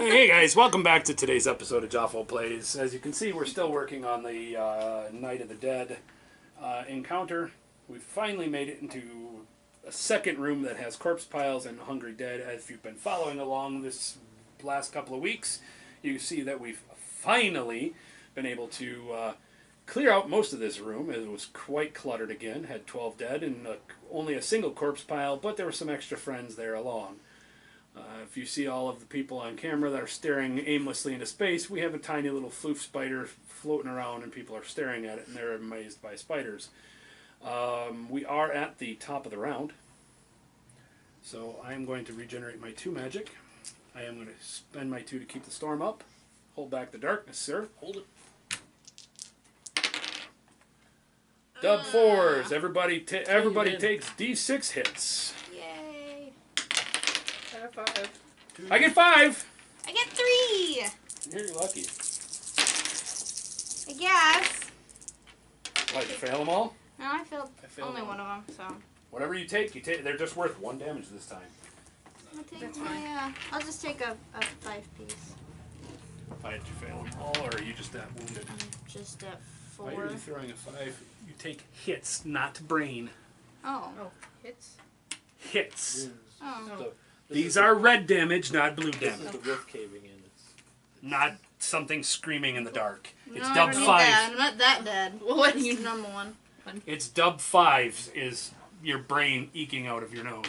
Hey guys, welcome back to today's episode of Jafo Plays. As you can see, we're still working on the Night of the Dead encounter. We've finally made it into a second room that has corpse piles and hungry dead. As you've been following along this last couple of weeks, you see that we've finally been able to clear out most of this room. It was quite cluttered again, had 12 dead and only a single corpse pile, but there were some extra friends there along. If you see all of the people on camera that are staring aimlessly into space, we have a tiny little floof spider floating around and people are staring at it and they're amazed by spiders. We are at the top of the round, so I am going to regenerate my 2 magic. I am going to spend my 2 to keep the storm up. Hold back the darkness, sir. Hold it. Dub 4s. Everybody takes D6 hits. Yay. I got 5. I get 5. I get 3. You're lucky. I guess. What, you fail them all? No, I failed only them. one of them, so. Whatever you take, they're just worth 1 damage this time. That's fine. I'll just take a 5 piece. If I had to fail them all, or are you just that wounded? I'm just at 4. Why are you throwing a 5? You take hits, not brain. Oh. Oh, hits? Hits. Oh. These are red damage, not blue This damage. is the roof caving in. It's Not something screaming in the dark. It's No, I dub don't need 5. that. I'm not that dead. What? Use normal one. It's dub 5 is your brain eking out of your nose.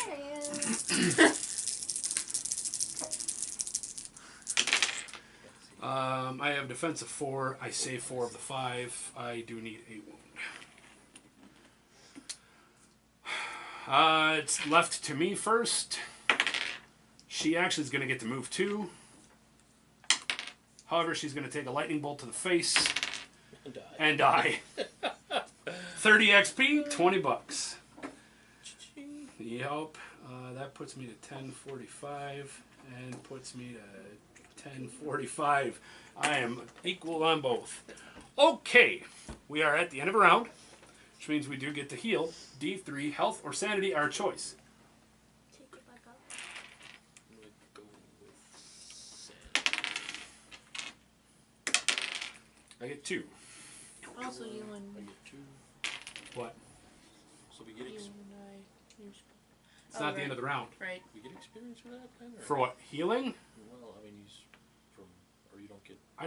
There he is. I have defense of 4. I save 4 of the 5. I do need a wound. It's left to me first. She actually is going to get to move 2. However, she's going to take a lightning bolt to the face and die. 30 XP, 20 bucks. Yep. That puts me to 1045 and puts me to 1045. I am equal on both. Okay, we are at the end of a round, which means we do get to heal. D3, health or sanity, our choice. Take it back up. I'm going to go with sand. I get 2. Also, you I and get 2. What? So we get you ex and I. It's not the end of the round. Right. we get experience for that then? Or? For what? Healing? Well, I mean, he's from, or you don't get. I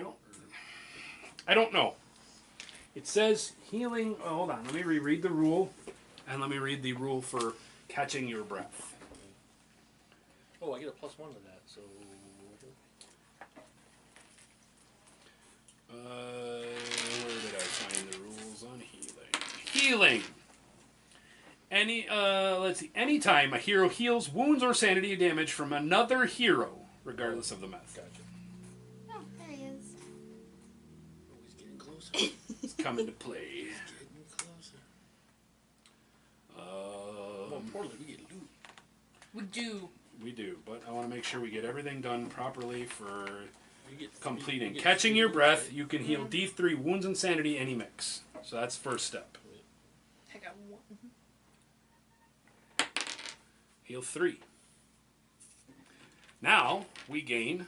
don't know. It says healing. Oh, hold on. Let me reread the rule, and let me read the rule for catching your breath. Oh, I get a +1 to that. So. Where did I find the rules on healing? Healing. Let's see. Anytime a hero heals wounds or sanity damage from another hero, regardless of the method. Gotcha. Oh, there he is. Oh, he's getting closer. It's coming to play. Getting closer. More importantly, we get loot. We do. We do, but I want to make sure we get everything done properly for We get completing. we get Catching 3 your loot, breath, right? you can heal D3 wounds and sanity any mix. So that's first step. I got 1. Heal 3. Now we gain.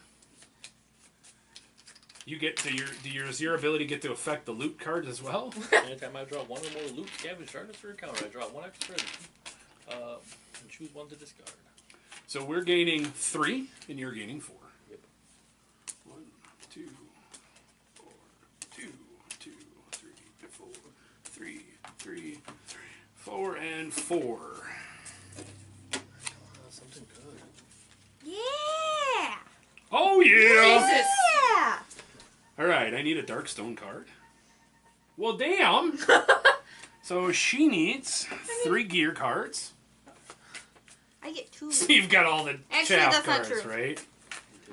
You get to does your ability get to affect the loot cards as well? Anytime I draw 1 or more loot scavenged targets for a counter, I draw 1 extra and choose 1 to discard. So we're gaining 3, and you're gaining 4. Yep. 1, 2, 4, 2, 2, 3, 4, 3, 3, 4, and 4. Something good. Yeah! Oh yeah! Jesus! Yeah! All right, I need a dark stone card. Well, damn. So she needs 3 gear cards. I get 2. So you've got all the Actually, chaff that's not cards, true. right?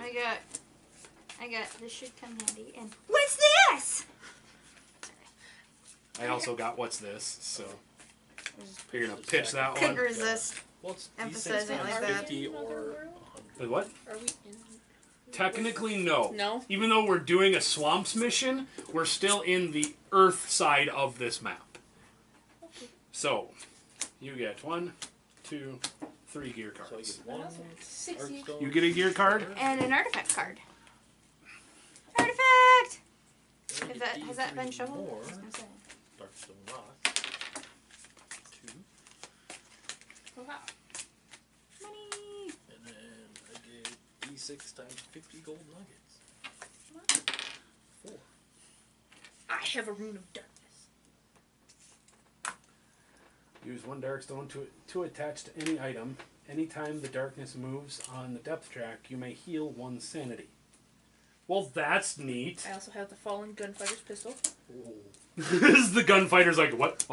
I got, this should come handy. And what's this? I also got what's this, so you're gonna pitch that Couldn't one. resist. Well, it's Emphasizing these like things that. 50 or 100. Wait, what? Are we in? Technically, no. No? Even though we're doing a swamps mission, we're still in the earth side of this map. Okay. So, you get 1, 2, 3 gear So I cards. get one. 60. Hearthstone You get a gear card? And an artifact card. Artifact! and I Is get that, has that been D3 shuffled? more I was gonna say. Darkstone rock. 2. Oh, wow. Money! And then I get D6 times 50 gold nuggets. 4. I have a rune of darkness. Use 1 Darkstone to attach to any item. Anytime the darkness moves on the depth track, you may heal 1 sanity. Well, that's neat. I also have the fallen gunfighter's pistol. This is the gunfighter's like, what?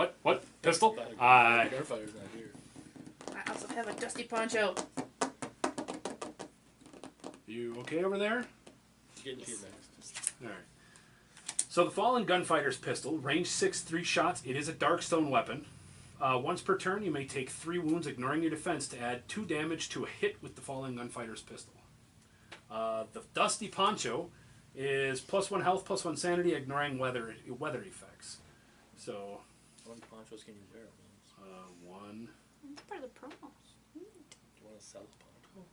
Pistol? Gunfighter's not here. I also have a dusty poncho. You okay over there? Getting to you next. Alright. So the Fallen Gunfighter's pistol, range 6, 3 shots. It is a Darkstone weapon. Once per turn, you may take 3 wounds, ignoring your defense, to add 2 damage to a hit with the Fallen Gunfighter's pistol. The Dusty Poncho is +1 health, +1 sanity, ignoring weather effects. So, How many ponchos can you wear at once? 1. It's part of the promos. Do you want to sell a poncho?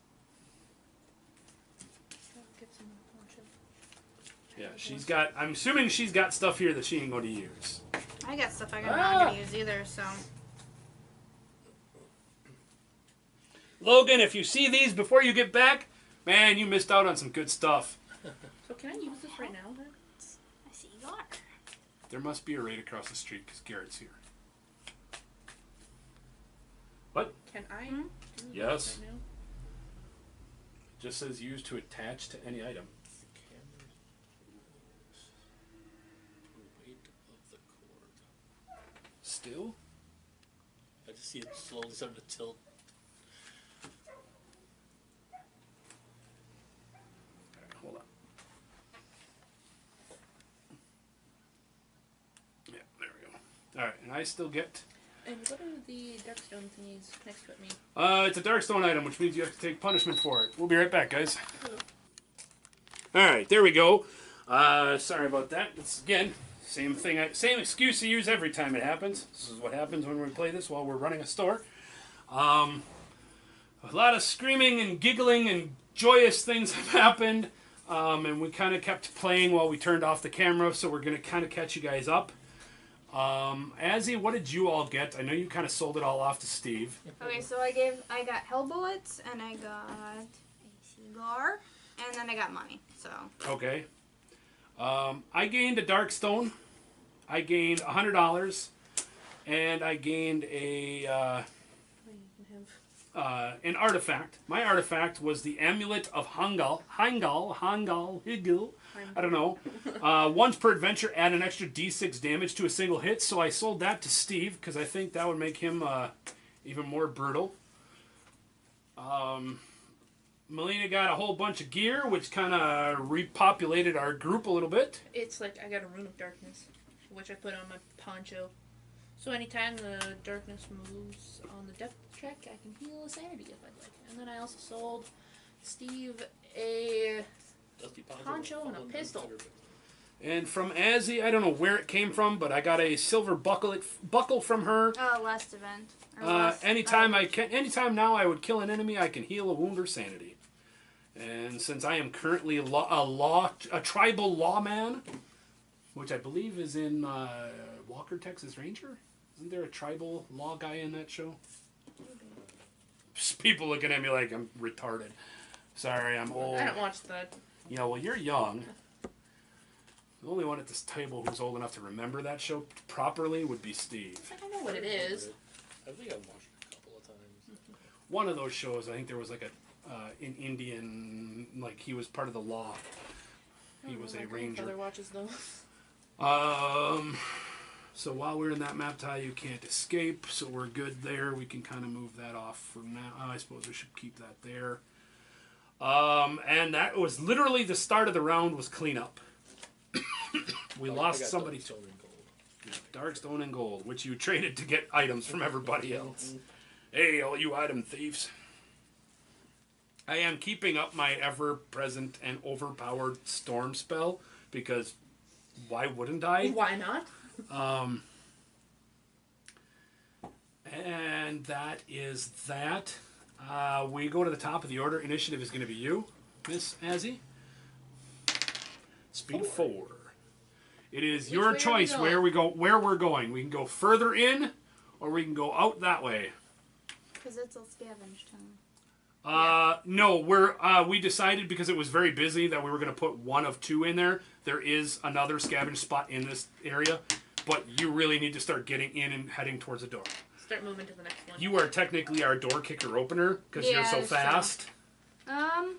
I'll get some poncho. Yeah, she's got. I'm assuming she's got stuff here that she ain't going to use. I got stuff I'm not gonna use either, so. Logan, if you see these before you get back, man, you missed out on some good stuff. So can I use this right now then? I see you are. There must be a raid across the street because Garrett's here. What? Can I Hmm? do Yes. this right now? Just says use to attach to any item. The camera's the weight of the cord. Still? I just see it slowly starting to tilt. Alright, hold on. Yeah, there we go. Alright, and I still get... And what are the darkstone thingies next to it mean? It's a Darkstone item, which means you have to take punishment for it. We'll be right back, guys. Alright, there we go. Sorry about that. It's, again, same thing. Same excuse I use every time it happens. This is what happens when we play this while we're running a store. A lot of screaming and giggling and joyous things have happened. And we kind of kept playing while we turned off the camera, so we're going to kind of catch you guys up. Azzy, what did you all get? I know you kind of sold it all off to Steve. Okay, so I got hell bullets, and I got a cigar, and then I got money. So. Okay. I gained a Darkstone. I gained $100, and I gained a an artifact. My artifact was the Amulet of Hangal. Higil. I don't know. Once per adventure, add an extra D6 damage to a single hit. So I sold that to Steve because I think that would make him even more brutal. Melina got a whole bunch of gear, which kind of repopulated our group a little bit. It's like I got a rune of darkness, which I put on my poncho. So anytime the darkness moves on the depth check, I can heal a sanity if I'd like. And then I also sold Steve a Dusty poncho and a pistol. And from Azzy, I don't know where it came from, but I got a silver buckle from her. Last event. Or Anytime now I would kill an enemy, I can heal a wound or sanity. And since I am currently a tribal lawman, which I believe is in Walker, Texas Ranger. Isn't there a tribal law guy in that show? People looking at me like I'm retarded. Sorry, I'm old. I don't watch that. Yeah, well, you're young. The only one at this table who's old enough to remember that show properly would be Steve. It's like I know what it is. I think I've watched it a couple of times. One of those shows, I think there was like an Indian, like he was part of the law. He was a ranger. My grandfather watches those. So while we're in that map tile, you can't escape, so we're good there. We can kind of move that off for now. I suppose we should keep that there. And that was literally the start of the round was cleanup. We lost somebody. Darkstone and gold. Darkstone and gold, which you traded to get items from everybody else. Hey, all you item thieves. I am keeping up my ever-present and overpowered storm spell, because why wouldn't I? Why not? And that is that. We go to the top of the order. Initiative is going to be you, Miss Azzy. Speed of 4. It is Which your way are we choice going? where we're going. We can go further in, or we can go out that way. Because it's a scavenge time. No, we decided because it was very busy that we were going to put one of 2 in there. There is another scavenge spot in this area, but you really need to start getting in and heading towards the door. Start moving to the next one. You are technically our door kicker opener because you're so that's true. fast. Um,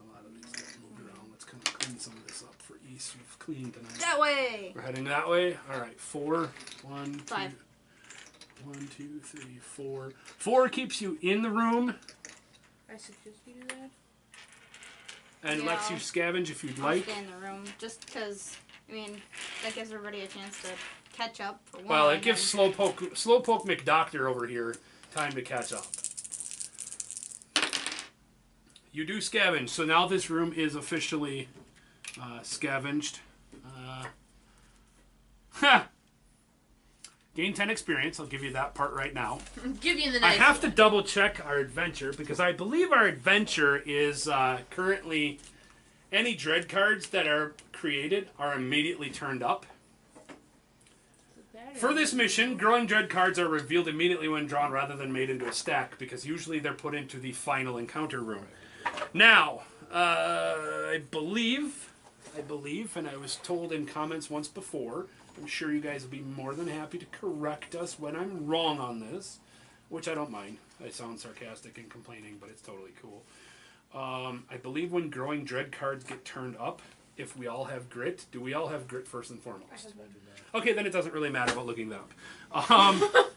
A lot of these get moved around. Let's kind of clean some of this up for ease. We've cleaned tonight. that way. We're heading that way. All right, 4. 1, 2, 5. 1, 2, 3, 4. 4 keeps you in the room I suggest you do that. and lets you Yeah. scavenge if you'd I'll like. stay in the room just because. I mean, that gives everybody a chance to catch up. For one, Well, it gives and- Slowpoke McDoctor over here time to catch up. You do scavenge, so now this room is officially scavenged. Gain 10 experience. I'll give you that part right now. Give you the I nice have to one. double check our adventure because I believe our adventure is currently any dread cards that are created are immediately turned up. That For is- this mission, growing dread cards are revealed immediately when drawn rather than made into a stack because usually they're put into the final encounter room. Now, I believe, and I was told in comments once before, I'm sure you guys will be more than happy to correct us when I'm wrong on this, which I don't mind. I sound sarcastic and complaining, but it's totally cool. I believe when growing dread cards get turned up, if we all have grit, do we all have grit first and foremost? Okay, then it doesn't really matter about looking that up.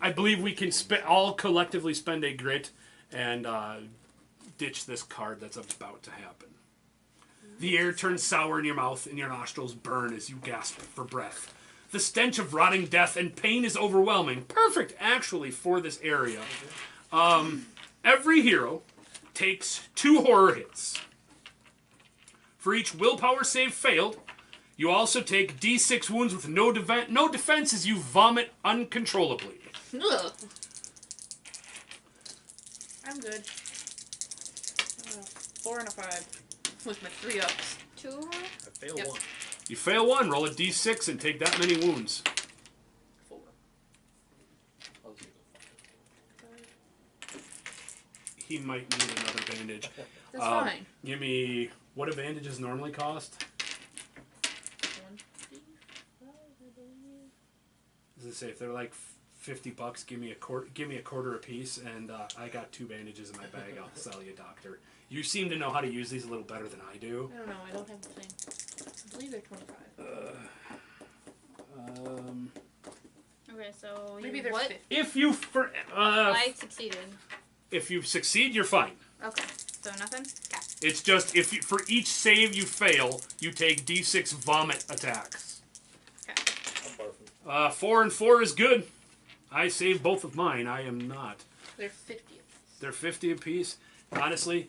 I believe we can all collectively spend a grit and ditch this card that's about to happen. The air turns sour in your mouth and your nostrils burn as you gasp for breath. The stench of rotting death and pain is overwhelming. Perfect, actually, for this area. Every hero takes 2 horror hits. For each willpower save failed, you also take D6 wounds with no defense as you vomit uncontrollably. Ugh. I'm good. 4 and a 5 with my 3 ups. 2. I failed Yep. one. You fail 1, roll a D6 and take that many wounds. 4. I'll just go. He might need another bandage. That's fine. Give me, what do bandages normally cost? 1, 5, I believe. As I say, if they're like $50, give me a quarter a piece, and I got 2 bandages in my bag. I'll sell you, doctor. You seem to know how to use these a little better than I do. I don't know. I don't have the thing. I believe they're 25. Okay, so Maybe you, they're what? 50. If you I succeeded. if you succeed, you're fine. Okay, so nothing. Okay. It's just if you, for each save you fail, you take D6 vomit attacks. Okay. I'm barfing. 4 and 4 is good. I saved both of mine. I am not. They're 50 apiece. They're 50 apiece. Honestly,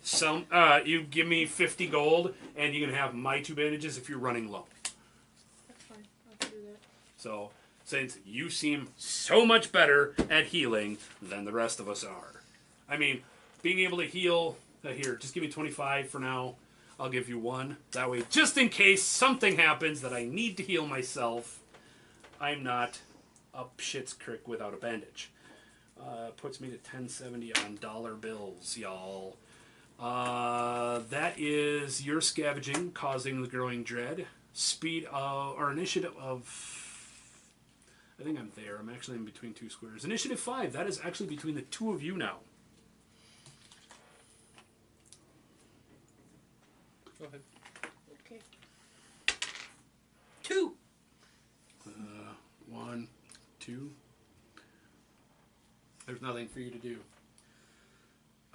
you give me 50 gold, and you can have my 2 bandages if you're running low. That's fine. I'll do that. So, since you seem so much better at healing than the rest of us are. I mean, being able to heal... here, just give me 25 for now. I'll give you 1. That way, just in case something happens that I need to heal myself, I'm not up shit's creek without a bandage. Puts me to 1070 on dollar bills, y'all. That is your scavenging, causing the growing dread. Speed or initiative of... I think I'm there. I'm actually in between 2 squares. Initiative 5. That is actually between the 2 of you now. Go ahead. Okay. 2. 1, 2. There's nothing for you to do.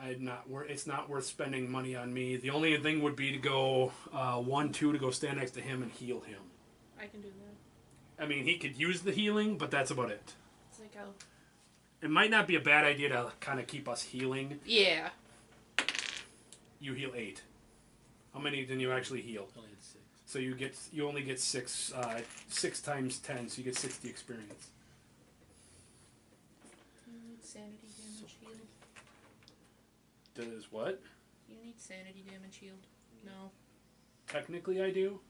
It's not worth spending money on me. The only thing would be to go 1, 2 to go stand next to him and heal him. I can do that. I mean, he could use the healing, but that's about it. It's like I'll... It might not be a bad idea to kind of keep us healing. Yeah. You heal 8. How many did you actually heal? Only had 6. So you only get 6. 6 times 10, so you get 60 experience. sanity damage healed. Does what? You need sanity damage healed. No. Technically, I do.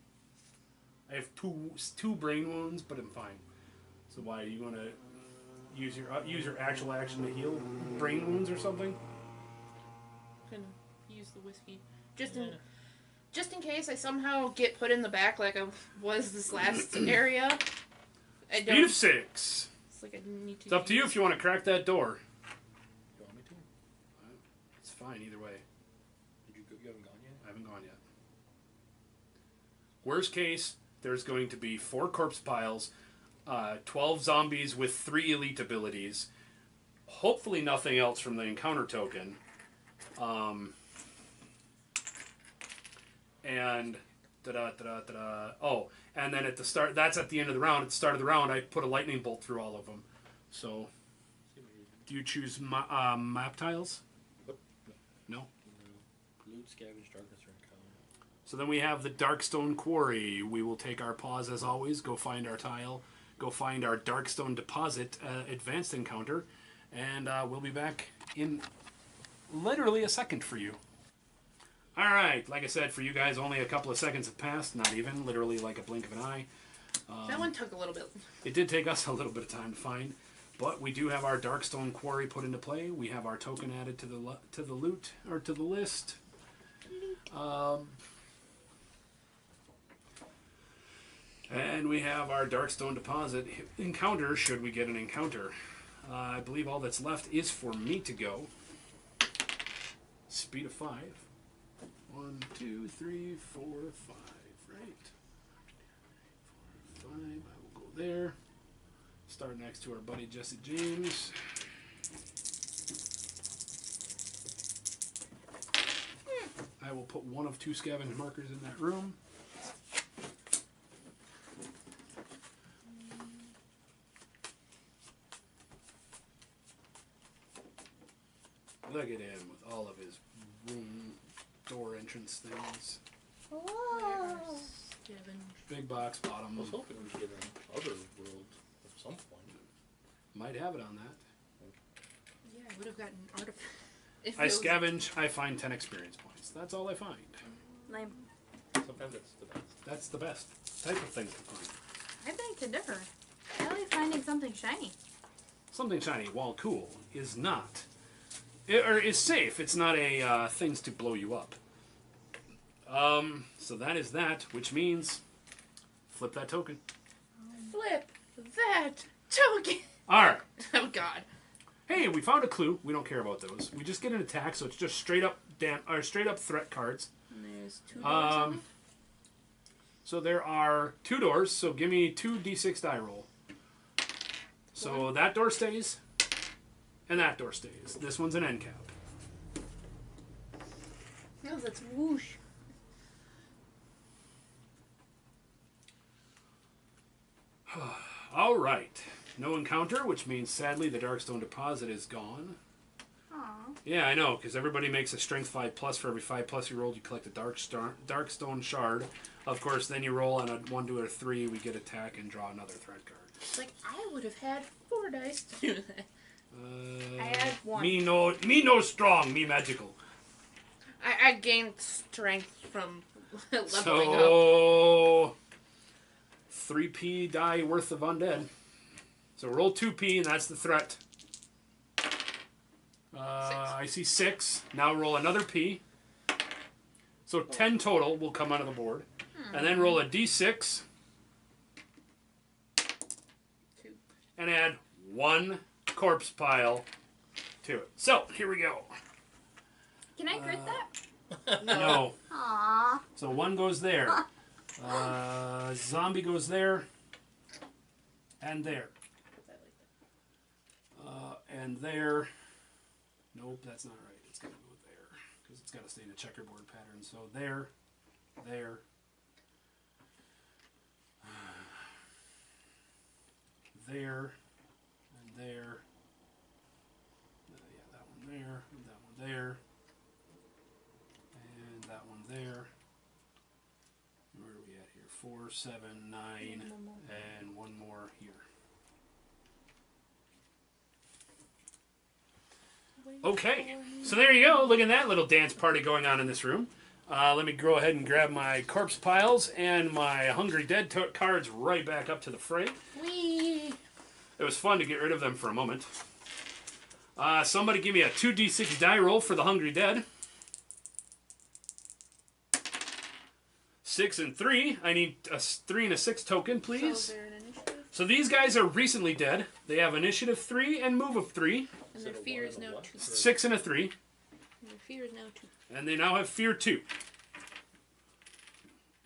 I have two brain wounds, but I'm fine. So why are you going to use your actual action to heal brain wounds or something? Can use the whiskey. Just in case I somehow get put in the back like I was this last area. Speed of 6. It's like I need to. It's up to you if you want to crack that door. You want me to? It's fine either way. You haven't gone yet? I haven't gone yet. Worst case, there's going to be 4 corpse piles, 12 zombies with 3 elite abilities, hopefully nothing else from the encounter token, and oh, and then at the start, that's at the end of the round. At the start of the round, I put a lightning bolt through all of them. So, do you choose map tiles? What? No. No. Loot, scavenge, darkness, or encounter. So then we have the Darkstone Quarry. We will take our pause as always, go find our tile, go find our Darkstone Deposit advanced encounter, and we'll be back in literally a second for you. Alright, like I said, for you guys, only a couple of seconds have passed, not even, literally like a blink of an eye. That one took a little bit. It did take us a little bit of time to find, but we do have our Darkstone Quarry put into play. We have our token added to the loot, or to the list. And we have our Darkstone Deposit encounter, should we get an encounter. I believe all that's left is for me to go. Speed of 5. 1, 2, 3, 4, 5, right? 4, 5, I will go there. Start next to our buddy Jesse James. I will put one of 2 scavenge markers in that room. Look at him with all of his room door entrance things. Oh. Scavenge. Big box I bottom. was hoping we'd get another world at some point. Might have it on that. Yeah, I would have gotten artifact. I scavenge, I find 10 experience points. That's all I find. Lame. Sometimes that's the best. That's the best type of thing to find. I think to differ. I like finding something shiny. Something shiny, while cool, is not. Or is safe. It's not a things to blow you up. So that is that, which means flip that token. Flip that token. Alright. Oh God. Hey, we found a clue. We don't care about those. We just get an attack, so it's just straight up threat cards. And there's 2 doors on it. So there are 2 doors, so give me 2 d6 die roll. So that door stays, and that door stays. This one's an end cap. No, that's whoosh. All right. No encounter, which means sadly the Darkstone Deposit is gone. Aww. Yeah, I know, because everybody makes a Strength 5 plus for every 5 plus you rolled. You collect a Darkstone Shard. Of course, then you roll on a 1, 2, or 3. We get attack and draw another threat card. Like I would have had 4 dice to do that. I had 1. Me no strong. Me magical. I gained strength from leveling up. So 3p die worth of undead. So roll 2p, and that's the threat. I see 6. Now roll another p. So 10 total will come out of the board. And then roll a d6. 2. And add 1 corpse pile to it. So, here we go. Can I crit that? No. Aww. So 1 goes there. Zombie goes there. And there. And there. Nope, that's not right. It's got to go there. Because it's got to stay in a checkerboard pattern. So there. There. There. And there. Yeah, that one there. And that one there. And that one there. Where are we at here? 4, 7, 9, and 1 more here. Okay, so there you go. Look at that little dance party going on in this room. Let me go ahead and grab my corpse piles and my Hungry Dead cards right back up to the fray. Whee! It was fun to get rid of them for a moment. Somebody give me a 2d6 die roll for the Hungry Dead. 6 and 3. I need a 3 and a 6 token, So please. is there an initiative? So these guys are recently dead. They have initiative 3 and move of 3. And their fear is now 2. 6 and a 3. And their fear is now 2. And they now have fear 2.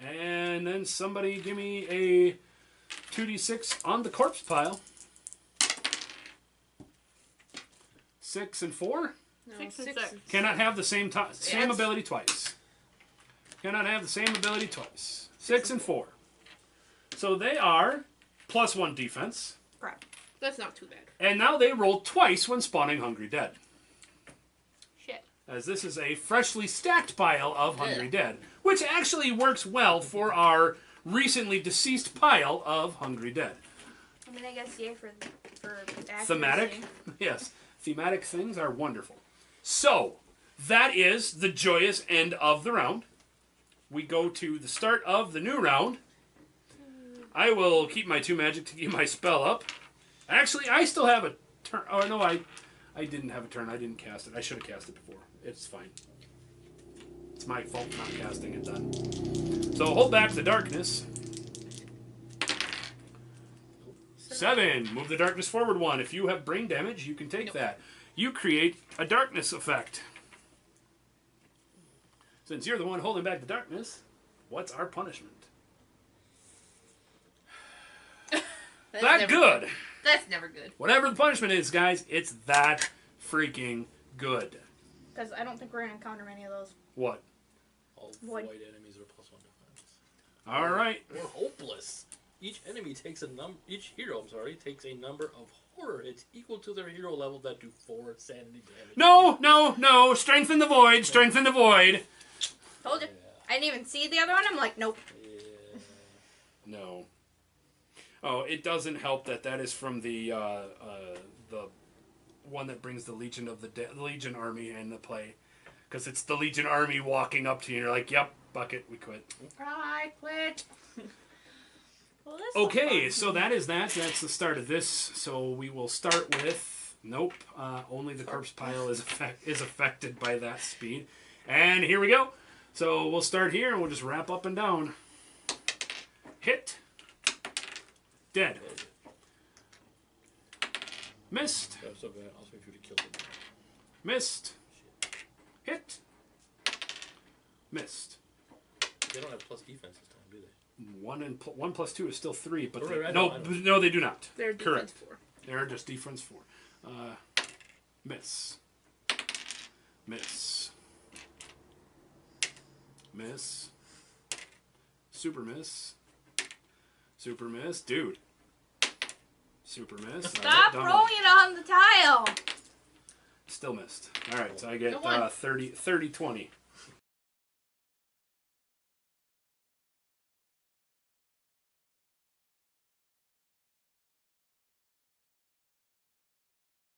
And then somebody give me a 2d6 on the corpse pile. 6 and 4. No, 6 and 6. 6. Cannot have the same Yes. ability twice. Cannot have the same ability twice. 6 and 4. So they are +1 defense. Crap. That's not too bad. And now they roll twice when spawning Hungry Dead. Shit. As this is a freshly stacked pile of Hungry Yeah. Dead. Which actually works well for our recently deceased pile of Hungry Dead. I mean, I guess, yeah, for accuracy. Thematic? Yes. Thematic things are wonderful. So, that is the joyous end of the round. We go to the start of the new round. I will keep my 2 magic to keep my spell up. Actually, I still have a turn. Oh, no, I didn't have a turn. I didn't cast it. I should have cast it before. It's fine. It's my fault not casting it then. So, hold back the darkness. 7. Move the darkness forward 1. If you have brain damage, you can take Nope. that. You create a darkness effect. Since you're the one holding back the darkness, what's our punishment? That's That never good. That's never good. Whatever the punishment is, guys, it's that freaking good. Because I don't think we're going to encounter many of those. What? All Void. void enemies are +1 defense. All right. We're hopeless. Each enemy takes a Each hero, takes a number of horror hits equal to their hero level that do 4 sanity damage. No. Strengthen the void. Strengthen the void. Told you. I didn't even see the other one. I'm like, nope. Yeah. No. Oh, it doesn't help that is from the one that brings the Legion of the Legion army into play, because it's the Legion army walking up to you, and you're like, "Yep, bucket, we quit." I quit. Well, this Okay, was so that is that. That's the start of this. So we will start with nope. Only the corpse pile is affected by that speed, and here we go. So we'll start here, and we'll just wrap up and down. Hit. Dead. Missed. Yeah, so bad. I'll wait for you to kill them. Missed. Hit. Missed. They don't have plus defense this time, do they? 1 plus 2 is still 3, but Right, they, right, I no, know. no, they do not. They're Correct. defense 4. They're just defense 4. Miss. Miss. Miss. Super miss. Super miss. Dude. Super miss. Stop Done. rolling it on the tile. Still missed. Alright, so I get Go on. 30, 20.